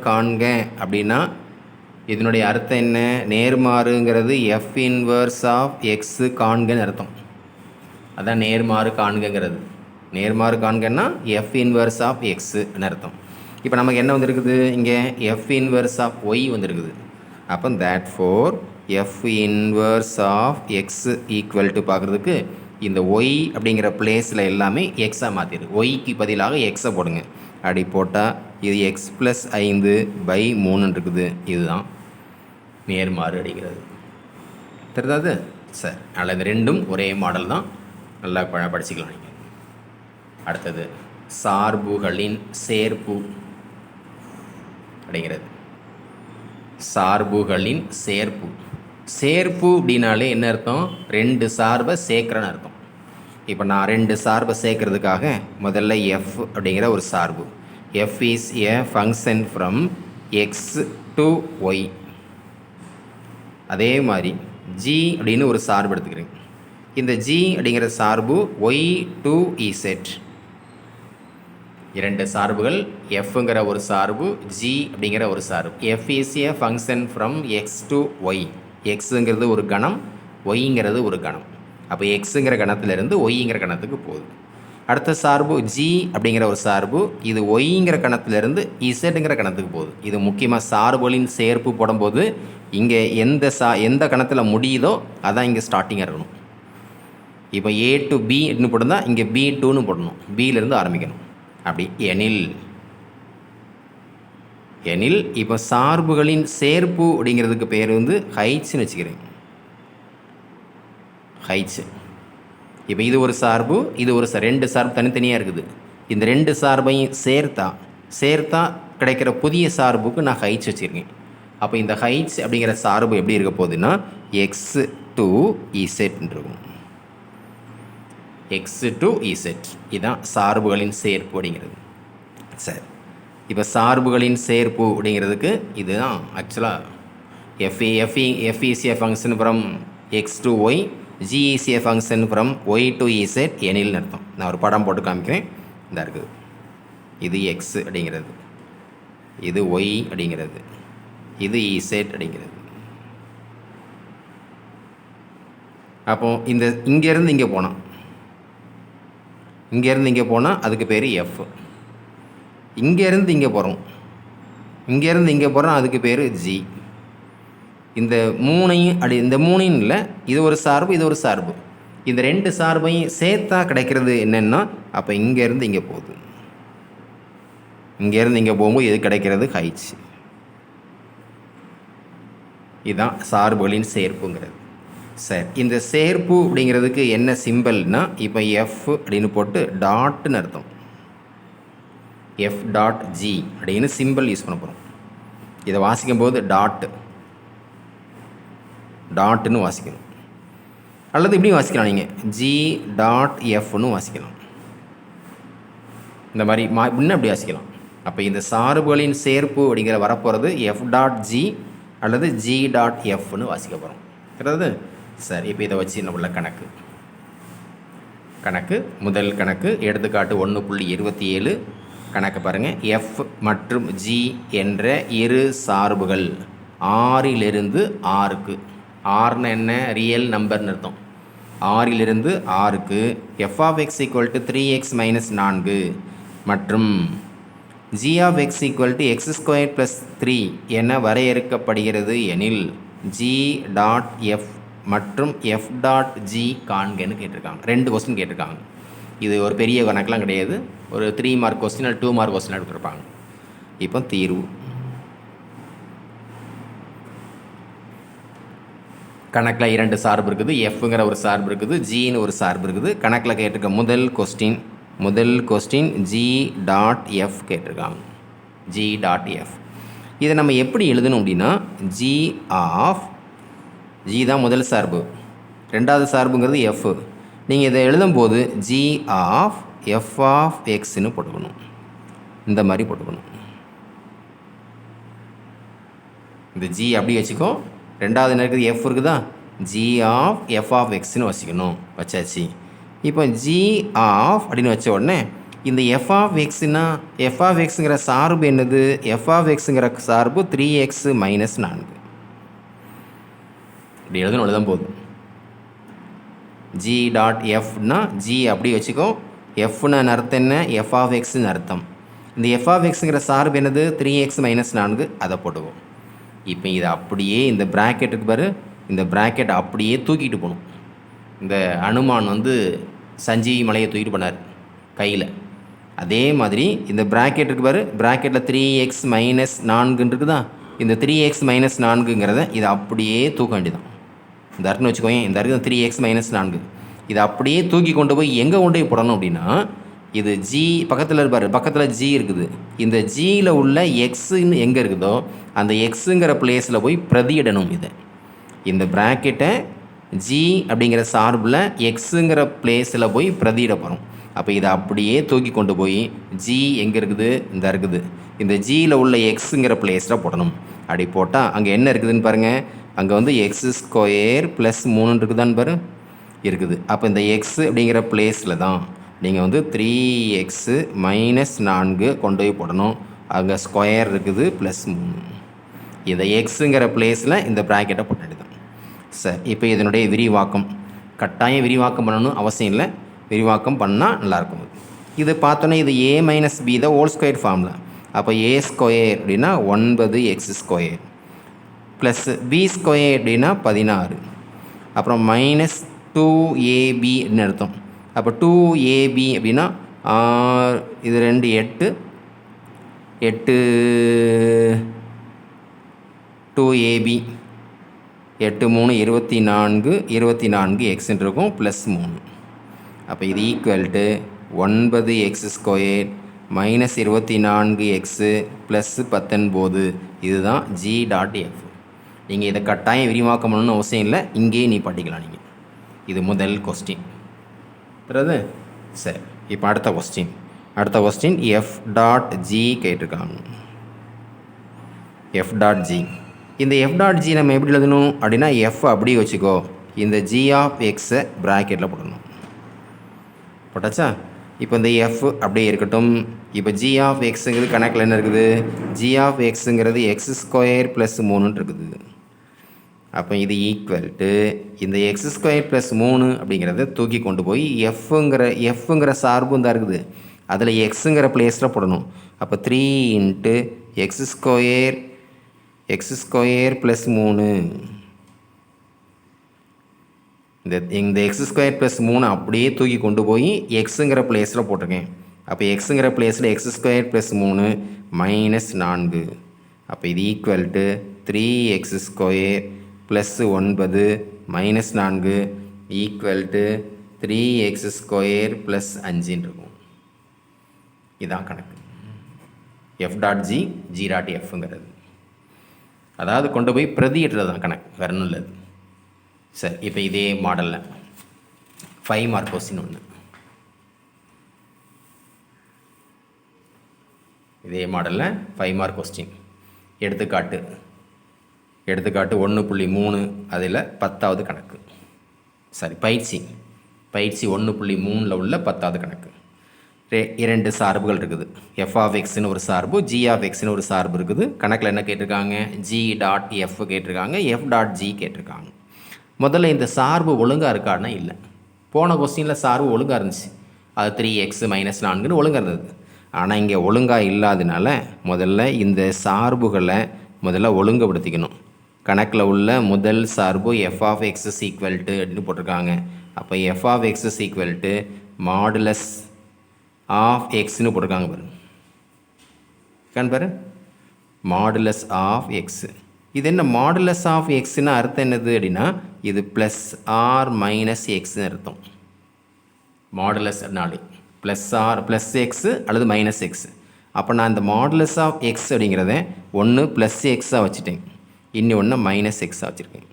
காண்க அப்படின்னா இதனுடைய அர்த்தம் என்ன? நேர்மாறுங்கிறது எஃப் இன்வர்ஸ் ஆஃப் எக்ஸு காண்கன்னு அர்த்தம். அதான் நேர்மாறு காண்கிறது. நேர்மாறு காண்கன்னா எஃப் இன்வர்ஸ் ஆஃப் எக்ஸுன்னு அர்த்தம். இப்போ நமக்கு என்ன வந்திருக்குது? இங்கே எஃப் இன்வர்ஸ் ஆஃப் ஒய் வந்திருக்குது. அப்போ therefore F inverse of X equal to பார்க்குறதுக்கு இந்த ஒய் அப்படிங்கிற பிளேஸில் எல்லாமே எக்ஸாக மாற்றிடு. ஒய்க்கு பதிலாக எக்ஸை போடுங்க. அப்படி போட்டால் இது எக்ஸ் ப்ளஸ் 5/3 இருக்குது. இதுதான் நேர்மாறு அப்படிங்கிறது. தெரியாது? சரி, அதில் இந்த ரெண்டும் ஒரே மாடல் தான். நல்லா படிச்சுக்கலாம் நீங்கள். அடுத்தது சார்புகளின் சேர்ப்பு அப்படிங்கிறது. சார்புகளின் சேர்ப்பு அப்படின்னாலே என்ன அர்த்தம்? 2 சார்பை சேர்க்குறன்னு அர்த்தம். இப்போ நான் 2 சார்பை சேர்க்கறதுக்காக முதல்ல எஃப் அப்படிங்கிற ஒரு சார்பு. F is a function from X to Y. அதே மாதிரி ஜி அப்படின்னு ஒரு சார்பு எடுத்துக்கிறேன். இந்த ஜி அப்படிங்கிற சார்பு ஒய் டு இசட். 2 சார்புகள், எஃப்ங்கிற ஒரு சார்பு, ஜி அப்படிங்கிற ஒரு சார்பு. F is a function from X to Y. எக்ஸுங்கிறது ஒரு கணம், ஒய்ங்கிறது ஒரு கணம். அப்போ எக்ஸுங்கிற கணத்திலிருந்து ஒய்ங்கிற கணத்துக்கு போகுது. அடுத்த சார்பு ஜி அப்படிங்கிற ஒரு சார்பு, இது ஒய்ங்கிற கணத்திலிருந்து இசட்டுங்கிற கணத்துக்கு போகுது. இது முக்கியமாக சார்புகளின் சேர்ப்பு போடும்போது இங்கே எந்த கணத்தில் முடியுதோ அதான் இங்கே ஸ்டார்டிங்காக இருக்கணும். இப்போ ஏ டு பின்னு போட்டிருந்தா இங்கே பி டூன்னு போடணும், பியிலேருந்து ஆரம்பிக்கணும். அப்படி எனில் இப்போ சார்புகளின் சேர்ப்பு அப்படிங்கிறதுக்கு பேர் வந்து ஹைட்ஸ்ன்னு வச்சுக்கிறேன். ஹைட்ஸ். இப்போ இது ஒரு சார்பு, இது ஒரு 2 சார்பு தனித்தனியாக இருக்குது. இந்த 2 சார்பையும் சேர்த்தா கிடைக்கிற புதிய சார்புக்கு நான் ஹைட்ஸ் வச்சுருக்கேன். அப்போ இந்த ஹைட்ஸ் அப்படிங்கிற சார்பு எப்படி இருக்க போகுதுன்னா எக்ஸ் டு இசட்ன்னு இருக்கும். X to Z. இதுதான் சார்புகளின் சேர்ப்பு அப்படிங்கிறது. சரி, இப்போ சார்புகளின் சேர்ப்பு அப்படிங்கிறதுக்கு இதுதான் ஆக்சுவலாக F is a function from X to Y, G is a function from Y to Z எனில்னு அர்த்தம். நான் ஒரு படம் போட்டு காமிக்கிறேன். இந்த இருக்குது, இது எக்ஸ் அப்படிங்கிறது, இது ஒய் அப்படிங்கிறது, இது இசட் அப்படிங்கிறது. அப்போது இந்த இங்கேருந்து இங்கே போனால் அதுக்கு பேர் எஃப். இங்கேருந்து இங்கே போகிறோம், அதுக்கு பேர் ஜி. இந்த மூணையும் இல்லை, இது ஒரு சார்பு, இது ஒரு சார்பு. இந்த ரெண்டு சார்பையும் சேர்த்தா கிடைக்கிறது என்னென்னா, அப்போ இங்கேருந்து இங்கே போகுது. இங்கேருந்து இங்கே போகும்போது எது கிடைக்கிறது? ஹைச். இதுதான் சார்புகளின் சேர்ப்புங்கிறது. சரி, இந்த சேர்ப்பு அப்படிங்கிறதுக்கு என்ன சிம்பிள்னா, இப்போ எஃப் அப்படின்னு போட்டு டாட்டுன்னு அர்த்தம். எஃப் டாட் ஜி அப்படின்னு சிம்பிள் யூஸ் பண்ண போகிறோம். இதை வாசிக்கும் போது டாட்டுன்னு வாசிக்கணும். அல்லது இப்படி வாசிக்கலாம், நீங்கள் ஜி டாட் எஃப்னு வாசிக்கலாம். இந்த மாதிரி இன்னும் அப்படி வாசிக்கலாம். அப்போ இந்த சார்புகளின் சேர்ப்பு அப்படிங்கிற வரப்போகிறது எஃப் டாட் ஜி அல்லது ஜி டாட் எஃப்னு வாசிக்க போகிறோம். கிடையாது? சரி, இப்போ இதை வச்சு என்ன உள்ள கணக்கு முதல் கணக்கு எடுத்துக்காட்டு 1.27 கணக்கு பாருங்கள். எஃப் மற்றும் ஜி என்ற இரு சார்புகள் ஆறிலிருந்து ஆறுக்கு, ஆறுன்னு என்ன? ரியல் நம்பர்னு அர்த்தம். ஆறிலிருந்து ஆறுக்கு F of X equal to 3x - 4 மற்றும் g of x equal to x squared plus 3 என வரையறுக்கப்படுகிறது எனில் g டாட் f மற்றும் f டாட் g காண்கன்னு கேட்டிருக்காங்க. 2 கொஸ்டின் கேட்டிருக்காங்க. இது ஒரு பெரிய கணக்கெலாம் கிடையாது. ஒரு 3 மார்க் கொஸ்டின் அல்லது 2 மார்க் கொஸ்டின் எடுத்துருப்பாங்க. இப்போ தீர்வு. கணக்கில் 2 சார்பு இருக்குது, எஃப்ங்கிற ஒரு சார்பு இருக்குது, ஜின்னு ஒரு சார்பு இருக்குது. கணக்கில் கேட்டிருக்க முதல் கொஸ்டின் ஜி டாட் எஃப் கேட்டிருக்காங்க. ஜி டாட் எஃப் இதை நம்ம எப்படி எழுதணும் அப்படின்னா, ஜி ஆஃப் ஜி தான் முதல் சார்பு, ரெண்டாவது சார்புங்கிறது எஃப். நீங்கள் இதை எழுதும்போது ஜி ஆஃப் எஃப் ஆஃப் எக்ஸ்ன்னு போட்டுக்கணும். இந்த மாதிரி போட்டுக்கணும். இந்த ஜி அப்படி வச்சுக்கோ. ரெண்டாவது என்ன இருக்குது? எஃப் இருக்குதா? ஜி ஆஃப் எஃப் ஆஃப் எக்ஸ்ன்னு வச்சுக்கணும். வச்சாச்சு. இப்போ ஜி ஆஃப் அப்படின்னு வச்ச உடனே இந்த எஃப் ஆஃப் எக்ஸ்னா, எஃப் ஆஃப் எக்ஸுங்கிற சார்பு என்னது? எஃப் ஆஃப் எக்ஸுங்கிற சார்பு 3x - 4. இப்படி எழுதணும் போதும். ஜி டாட் எஃப்னா ஜி அப்படி வச்சுக்கோ. எஃப்னு அர்த்தம் என்ன? எஃப் ஆஃப் எக்ஸ்னு அர்த்தம். இந்த எஃப் ஆஃப் எக்ஸுங்கிற சார்பு என்னது? 3x - 4. அதை போட்டுவோம். இப்போ இதை அப்படியே இந்த ப்ராக்கெட்டுக்கு பாரு, இந்த ப்ராக்கெட் அப்படியே தூக்கிட்டு போகணும். இந்த அனுமான் சஞ்சீவி மலையை தூக்கிட்டு போனார் கையில். அதே மாதிரி இந்த ப்ராக்கெட்டுக்கு பாரு, ப்ராக்கெட்டில் 3x - 4 இருக்குதா? இந்த 3x - 4ங்கிறத இதை அப்படியே தூக்க வேண்டியதான். இந்த அர்த்தம் வச்சுக்கோங்க. இந்த அர்த்தம் 3x - 4 இதை அப்படியே தூக்கி கொண்டு போய் எங்கே கொண்டு போய் போடணும் அப்படின்னா, இது ஜி பக்கத்தில் இருப்பார், பக்கத்தில் ஜி இருக்குது. இந்த ஜியில் உள்ள எக்ஸுன்னு எங்கே இருக்குதோ அந்த எக்ஸுங்கிற பிளேஸில் போய் பிரதியிடணும். இதை இந்த ப்ராக்கெட்டை ஜி அப்படிங்கிற சார்பில் எக்ஸுங்கிற பிளேஸில் போய் பிரதியிட போகிறோம். அப்போ இதை அப்படியே தூக்கி கொண்டு போய் ஜி எங்கே இருக்குது? இந்த இருக்குது. இந்த ஜியில் உள்ள எக்ஸுங்கிற பிளேஸில் போடணும். அப்படி போட்டால் அங்கே என்ன இருக்குதுன்னு பாருங்கள். அங்கே x² + 3 இருக்குதான்னு பாரு, இருக்குது. அப்போ இந்த எக்ஸ் அப்படிங்கிற பிளேஸில் தான் நீங்கள் 3x - 4 கொண்டு போய் போடணும். அங்கே ஸ்கொயர் இருக்குது +3. இந்த எக்ஸுங்கிற பிளேஸில் இந்த ப்ராக்கெட்டை போட்டுடுது. சரி, இப்போ இதனுடைய விரிவாக்கம் கட்டாயம் விரிவாக்கம் பண்ணணும் அவசியம் இல்லை. விரிவாக்கம் பண்ணால் நல்லாயிருக்கும். இது பார்த்தோன்னே இது a - b தான் ஹோல் ஸ்கொயர் ஃபார்மில். அப்போ a² அப்படின்னா 9x² ப்ளஸ் b² அப்படின்னா 16, அப்புறம் -2ab அப்படின்னு அர்த்தம். அப்போ 2ab அப்படின்னா இது 2 8 2ab 8 3 24 24x இருக்கும் +3. அப்போ இது ஈக்குவல் டு 9x² - 24x +19. இதுதான் ஜி டாட் எஃப். நீங்கள் இதை கட்டாயம் விரிவாக்கம் பண்ணணும்னு அவசியம் இல்லை, இங்கேயே நீ படிக்கலாம். நீங்கள் இது முதல் கொஸ்டின். சரி, இப்போ அடுத்த கொஸ்டின் எஃப் டாட் ஜி கேட்டிருக்காங்க. எஃப் டாட் ஜி, இந்த எஃப் டாட் ஜி நம்ம எப்படி எழுதணும் அப்படின்னா, எஃப் அப்படியே வச்சுக்கோ. இந்த ஜி ஆஃப் எக்ஸை ப்ராக்கெட்டில் போடணும். போட்டாச்சா? இப்போ இந்த எஃப் அப்படியே இருக்கட்டும். இப்போ ஜி ஆஃப் எக்ஸுங்கிறது கணக்கில் என்ன இருக்குது? ஜி ஆஃப் எக்ஸுங்கிறது x² + 3 இருக்குது. அப்போ இது ஈக்குவல் டு இந்த எக்ஸ் ஸ்கொயர் ப்ளஸ் 3 அப்படிங்கிறத தூக்கி கொண்டு போய் எஃப்ங்கிற சார்பும் தான் இருக்குது, அதில் எக்ஸுங்கிற பிளேஸில் போடணும். அப்போ 3 இன்ட்டு எக்ஸ் ஸ்கொயர் ப்ளஸ் 3, இந்த எக்ஸ் ஸ்கொயர் ப்ளஸ் 3 அப்படியே தூக்கி கொண்டு போய் எக்ஸுங்கிற பிளேஸில் போட்டிருக்கேன். அப்போ எக்ஸுங்கிற பிளேஸில் எக்ஸ் ஸ்கொயர் ப்ளஸ் 3 மைனஸ் 4. அப்போ இது equal to 3x square plus 9 minus 4 equal to 3x square plus 5 இருக்கும். இதான் கணக்கு. f.g g.fங்கிறது அதாவது கொண்டு போய் பிரதியிடுறது தான் கணக்கு, வேறு ஒன்றும் இல்லை. சரி, இப்போ இதே மாடலில் 5 மார்க் கொஸ்டின் ஒன்று, இதே மாடலில் 5 மார்க் கொஸ்டின். எடுத்துக்காட்டு 1.3, அதில் 10வது கணக்கு. சரி, பயிற்சி 1.3ல் உள்ள 10வது கணக்கு. 2 சார்புகள் இருக்குது. f(x)ன்னு ஒரு சார்பு, g(x)ன்னு ஒரு சார்பு இருக்குது. கணக்கில் என்ன கேட்டிருக்காங்க? g.f கேட்டிருக்காங்க, f.g கேட்டிருக்காங்க. முதல்ல இந்த சார்பு ஒழுங்காக இருக்கான்னா இல்லை. போன கொஸ்டினில் சார்பு ஒழுங்காக இருந்துச்சு, அது 3x மைனஸ் 4ன்னு ஒழுங்காக இருந்தது. ஆனால் இங்கே ஒழுங்காக இல்லாதனால முதல்ல இந்த சார்புகளை முதல்ல ஒழுங்குபடுத்திக்கணும். கணக்கில் உள்ள முதல் சார்பு f(x) ஈக்குவல் டு அப்படின்னு போட்டிருக்காங்க. அப்போ f(x) equal to modulus of எக்ஸ்னு போட்டிருக்காங்க பாரு, மாடுலஸ் ஆஃப் எக்ஸ். இது என்ன மாடுலஸ் ஆஃப் எக்ஸ்ன்னு அர்த்தம் என்னது அப்படின்னா, இது ப்ளஸ் ஆர் மைனஸ் எக்ஸ்ன்னு அர்த்தம். மாடுலஸ்னாலே ப்ளஸ் எக்ஸு அல்லது மைனஸ் எக்ஸ். அப்போ நான் இந்த மாடுலஸ் ஆஃப் எக்ஸ் அப்படிங்கிறத ஒன்று ப்ளஸ் எக்ஸாக வச்சுட்டேன், இன்னொன்று மைனஸ் எக்ஸாக வச்சுருக்கேன்.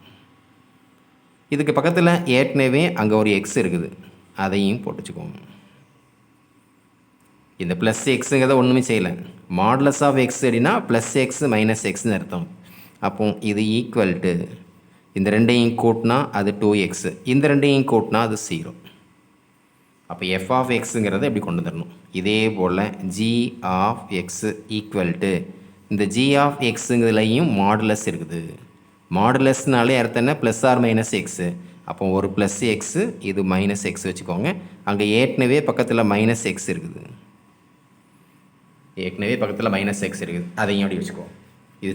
இதுக்கு பக்கத்தில் ஏற்கனவே அங்கே ஒரு எக்ஸ் இருக்குது, அதையும் போட்டுச்சுக்கோங்க. இந்த ப்ளஸ் எக்ஸுங்கிறத ஒன்றுமே செய்யலை. மாடுலஸ் ஆஃப் எக்ஸ் அப்படின்னா ப்ளஸ் எக்ஸ் மைனஸ் எக்ஸ்ன்னு அர்த்தம். அப்போ இது ஈக்குவல் டு இந்த ரெண்டையும் கூட்டினா அது 2x, இந்த ரெண்டையும் கூட்டினா அது 0. அப்போ f(x)ங்கிறத எப்படி கொண்டு வந்துடணும். இதே போல் g(x) ஈக்குவல் டு இந்த g(x)ங்கிறதுலையும் மாடுலஸ் இருக்குது. மாடுலஸ்னாலே அர்த்தம் என்ன? Plus or minus X. அப்போ ஒரு ப்ளஸ் எக்ஸு, இது மைனஸ் எக்ஸ் வச்சுக்கோங்க. அங்கே ஏற்கனவே பக்கத்தில் மைனஸ் எக்ஸ் இருக்குது, அதையும் அப்படி வச்சுக்கோங்க. இது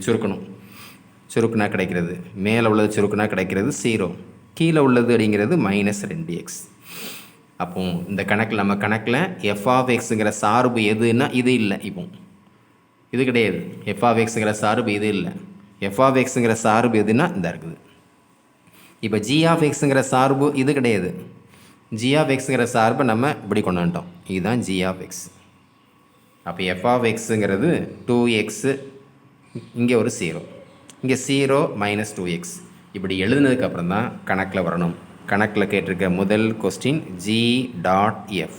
சுருக்குனா கிடைக்கிறது, மேலே உள்ளது சுருக்குனா கிடைக்கிறது 0, கீழே உள்ளது அப்படிங்கிறது மைனஸ் 2x. அப்போ இந்த நம்ம கணக்கில் f(x)ங்கிற சார்பு எதுன்னா இது இல்லை. இப்போ இது கிடையாது, f(x)ங்கிற சார்பு இது இல்லை. f(x)ங்கிற சார்பு எதுன்னா இந்த இருக்குது. இப்போ g(x)ங்கிற சார்பு இது கிடையாது. g(x)ங்கிற சார்பை நம்ம இப்படி கொண்டு வந்துட்டோம், இதுதான் g(x). அப்போ f(x)ங்கிறது 2x, இங்கே ஒரு 0, இங்கே 0 மைனஸ் 2x. இப்படி எழுதுனதுக்கப்புறம் தான் கணக்கில் வரணும். கணக்கில் கேட்டிருக்க முதல் கொஸ்டின் g.f.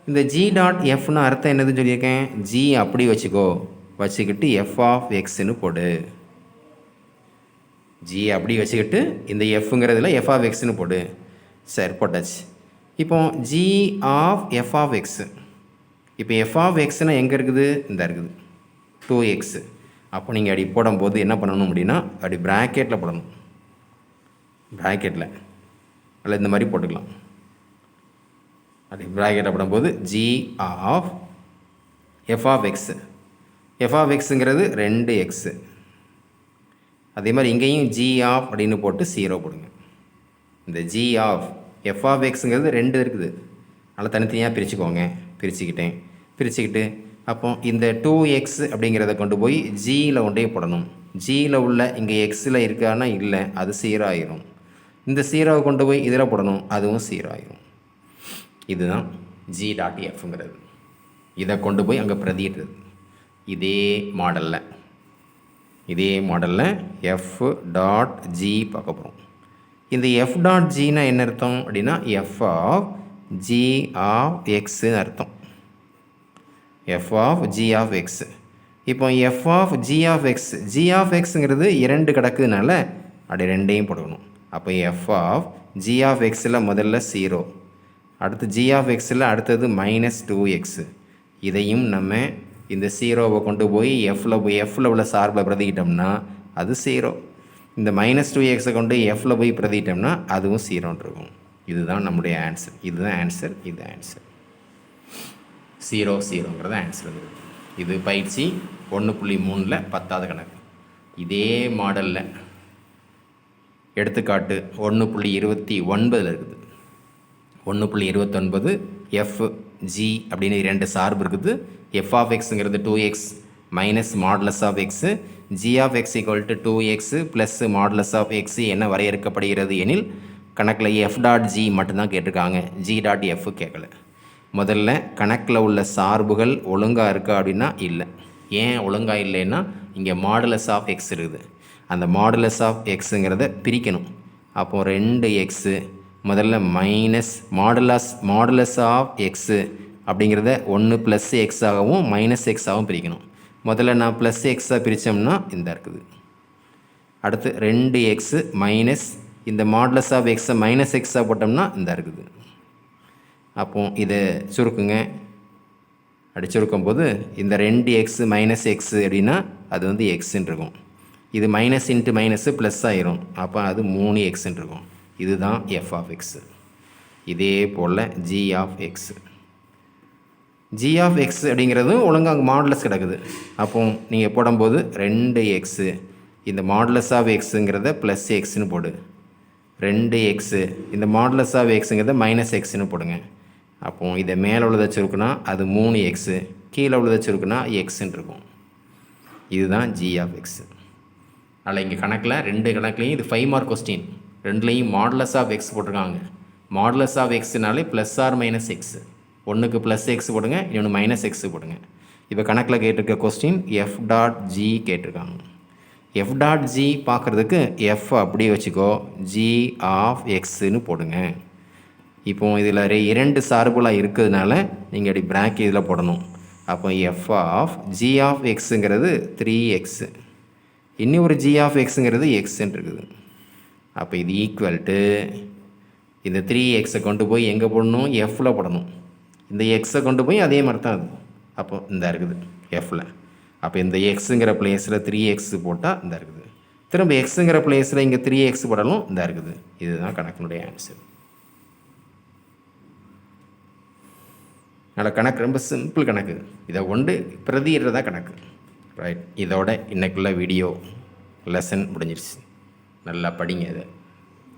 இந்த g.fன்னு அர்த்தம் என்னதுன்னு சொல்லியிருக்கேன்? g அப்படி வச்சுக்கிட்டு f(x)ன்னு போடு. g அப்படி வச்சுக்கிட்டு இந்த fங்கிறதுல f(x)ன்னு போடு. சரி, போட்டாச்சு. இப்போ g(f)(x). இப்போ f(x)னா எங்கே இருக்குது? இந்த இருக்குது 2x. அப்போ நீங்கள் அப்படி போடும்போது என்ன பண்ணணும் அப்படின்னா, அப்படி ப்ராக்கெட்டில் போடணும். ப்ராக்கெட்டில் அல்ல இந்த மாதிரி போட்டுக்கலாம். அப்படி ப்ராக்கெட்டில் போடும்போது f(x)ங்கிறது 2x. அதே மாதிரி இங்கேயும் g அப்படின்னு போட்டு 0 போடுங்க. இந்த f(x)ங்கிறது 2 இருக்குது, அதனால் தனித்தனியாக பிரிச்சுக்கோங்க. பிரிச்சுக்கிட்டு அப்போ இந்த 2x அப்படிங்கிறத கொண்டு போய் ஜியில் கொண்டே போடணும். ஜியில் உள்ள இங்கே எக்ஸில் இருக்கான்னா இல்லை, அது 0 ஆயிரும். இந்த 0வை கொண்டு போய் இதில் போடணும், அதுவும் 0 ஆயிரும். இதுதான் g.fங்கிறது. இதை கொண்டு போய் அங்கே பிரதியிடுறது. இதே மாடலில் f.g பார்க்க போகிறோம். இந்த f.gனா என்ன அர்த்தம் அப்படின்னா, f(g)(x)ன்னு அர்த்தம். f(g)(x). இப்போ f(g)(x)ங்கிறது 2 கிடக்குதுனால அப்படி 2ஐயும் போடணும். அப்போ f(g)(x)ல் முதல்ல 0, அடுத்து g(x)ல் அடுத்தது மைனஸ் 2x. இதையும் நம்ம இந்த 0வை கொண்டு போய் எஃப்பில் உள்ள சார்பில் பிரதிக்கிட்டோம்னா அது 0. இந்த -2x கொண்டு fல போய் பிரதிட்டோம்னா அதுவும் 0 இருக்கும். இதுதான் நம்முடைய ஆன்சர். இதுதான் ஆன்சர். இது ஆன்சர் 0 0ங்கிறது ஆன்சர். இது பயிற்சி 1.3ல் 10வது கணக்கு. இதே மாடலில் எடுத்துக்காட்டு 1.29 இருக்குது. 1.29 f g அப்படின்னு 2 சார்பு இருக்குது. f of xங்கிறது 2x minus modulus of X, g of x equal to 2x plus modulus of X என்ன வரையறுக்கப்படுகிறது எனில் கணக்கில் f டாட் g மட்டும்தான் கேட்டிருக்காங்க, g டாட் f கேட்கல. முதல்ல கணக்கில் உள்ள சார்புகள் ஒழுங்காக இருக்கா அப்படின்னா இல்லை. ஏன் ஒழுங்காக இல்லைன்னா இங்கே மாடுலஸ் ஆஃப் எக்ஸ் இருக்குது. அந்த மாடுலஸ் ஆஃப் எக்ஸுங்கிறத பிரிக்கணும். அப்போது 2x முதல்ல மைனஸ் மாடுலஸ் ஆஃப் எக்ஸு அப்படிங்கிறத 1 ப்ளஸ் எக்ஸாகவும் மைனஸ் எக்ஸாகவும் பிரிக்கணும். முதல்ல நான் ப்ளஸ் எக்ஸாக பிரித்தோம்னா இந்த இருக்குது. அடுத்து 2x மைனஸ் இந்த மாடுலஸ் ஆஃப் எக்ஸை மைனஸ் எக்ஸாக போட்டோம்னா இந்த இருக்குது. அப்போது இதை சுருக்குங்க. அப்படி சுருக்கும் போது இந்த 2x மைனஸ் எக்ஸு அப்படின்னா அது வந்து எக்ஸுன்னு இருக்கும். இது மைனஸ் இன்ட்டு மைனஸு ப்ளஸ் ஆயிரும். அப்போ அது 3xன்னு இருக்கும். இதுதான் f ஆஃப் எக்ஸு. இதே போல் g of X. g of X அப்படிங்கிறதும் ஒழுங்காக மாடுலஸ் கிடக்குது. அப்போ நீங்கள் போடும்போது 2x இந்த மாடுலஸ் ஆஃப் எக்ஸுங்கிறத ப்ளஸ் எக்ஸ்னு போடு, 2x இந்த மாடுலஸ் ஆஃப் எக்ஸுங்கிறத மைனஸ் எக்ஸ்னு போடுங்க. அப்போது இதை மேலே உள்ளதை சுருக்குனா அது 3x, கீழே உள்ளதை சுருக்குனா எக்ஸ்ன்னு இருக்கும். இதுதான் g ஆஃப் எக்ஸு. அதில் இங்கே கணக்கில் 2 கணக்குலையும் இது 5 மார்க் கொஸ்டின். 2லையும் மாடுலஸ் ஆஃப் எக்ஸ் போட்டிருக்காங்க. மாடுலஸ் ஆஃப் எக்ஸ்னாலே ப்ளஸ் ஆர் மைனஸ் எக்ஸு. ஒன்றுக்கு ப்ளஸ் எக்ஸ் போடுங்க, இன்னொன்று மைனஸ் எக்ஸு போடுங்க. இப்போ கணக்கில் கேட்டிருக்க கொஸ்டின் எஃப் டாட் ஜி கேட்டிருக்காங்க. எஃப் டாட் ஜி பார்க்குறதுக்கு எஃப் அப்படியே வச்சுக்கோ, ஜி ஆஃப் எக்ஸுன்னு போடுங்க. இப்போ இதில் 2 சார்புலாக இருக்கிறதுனால நீங்கள் அப்படி பிராக்கெட் இதில் போடணும். அப்போ எஃப் ஆஃப் ஜி ஆஃப் எக்ஸுங்கிறது 3x, இன்னும் ஒரு ஜி ஆஃப் எக்ஸுங்கிறது எக்ஸ்ன்னு இருக்குது. அப்போ இது ஈக்குவல் டு இந்த 3xை கொண்டு போய் எங்கே போடணும், எஃப்பில் போடணும். இந்த எக்ஸை கொண்டு போய் அதே மாதிரி தான் அது. அப்போ இந்த இருக்குது எஃப்பில். அப்போ இந்த எக்ஸுங்கிற பிளேஸில் 3x போட்டால் இந்த இருக்குது. திரும்ப எக்ஸுங்கிற பிளேஸில் இங்கே 3x போடணும், இந்த இருக்குது. இதுதான் கணக்கினுடைய ஆன்சர். அதனால் கணக்கு ரொம்ப சிம்பிள் கணக்கு. இதை கொண்டு பிரதியிடுறதா கணக்கு. ரைட். இதோட இன்றைக்குள்ள வீடியோ லெசன் முடிஞ்சிருச்சு. நல்லா படிங்க இதை.